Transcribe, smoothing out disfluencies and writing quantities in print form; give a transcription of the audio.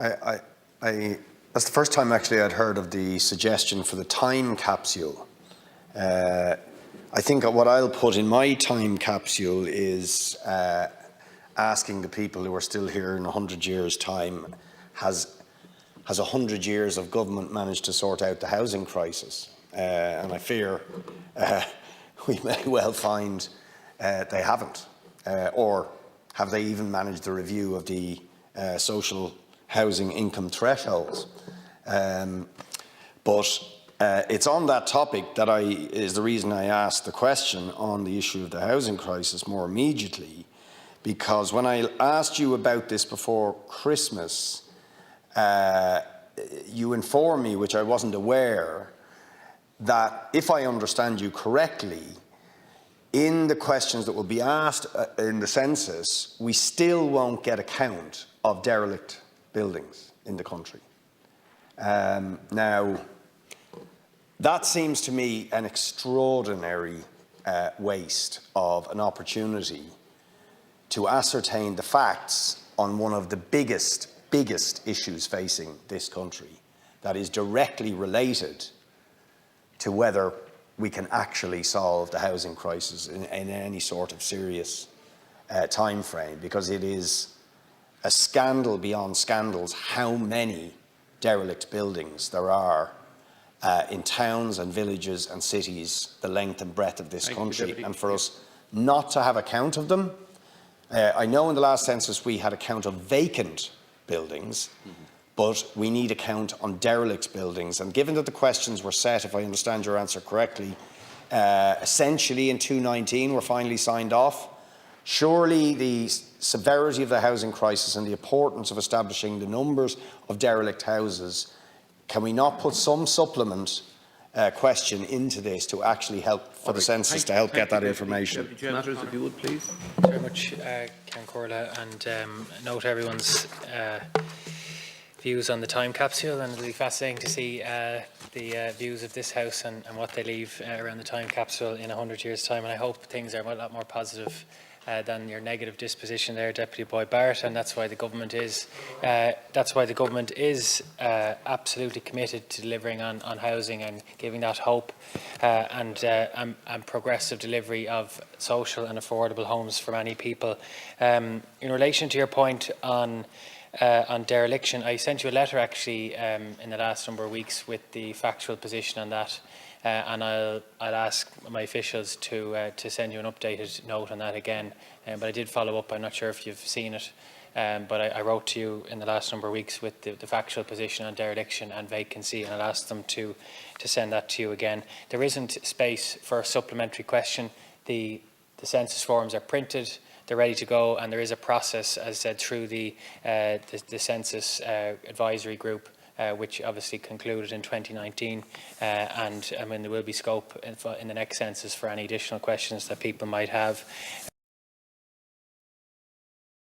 That's the first time actually I'd heard of the suggestion for the time capsule. I think what I'll put in my time capsule is asking the people who are still here in 100 years' time, has 100 years of government managed to sort out the housing crisis? And I fear we may well find they haven't. Or have they even managed the review of the social housing income thresholds? But it's on that topic that is the reason I asked the question on the issue of the housing crisis more immediately, because when I asked you about this before Christmas, you informed me, which I wasn't aware, that if I understand you correctly, in the questions that will be asked in the census, we still won't get a count of derelict buildings in the country. Now, that seems to me an extraordinary waste of an opportunity to ascertain the facts on one of the biggest issues facing this country that is directly related to whether we can actually solve the housing crisis in any sort of serious time frame, because it is a scandal beyond scandals how many derelict buildings there are in towns and villages and cities the length and breadth of this country, and for us not to have a count of them. I know in the last census we had a count of vacant buildings, but we need a count on derelict buildings. And given that the questions were set, if I understand your answer correctly, essentially in 2019 were finally signed off, surely the severity of the housing crisis and the importance of establishing the numbers of derelict houses, can we not put some supplement question into this to actually help for the census to help get that information? Matters, if you would, please. Thanks very much, Can Corla, and note everyone's views on the time capsule, and it'll be fascinating to see the views of this House and what they leave around the time capsule in 100 years' time. And I hope things are a lot more positive than your negative disposition there, Deputy Boyd Barrett, and that's why the government is absolutely committed to delivering on housing and giving that hope and progressive delivery of social and affordable homes for many people. In relation to your point on dereliction, I sent you a letter actually in the last number of weeks with the factual position on that. And I'll ask my officials to send you an updated note on that again. But I did follow up. I'm not sure if you've seen it, but I wrote to you in the last number of weeks with the factual position on dereliction and vacancy, and I'll ask them to send that to you again. There isn't space for a supplementary question. The census forms are printed, they're ready to go, and there is a process, as said, through the census advisory group, which obviously concluded in 2019, and I mean there will be scope in the next census for any additional questions that people might have.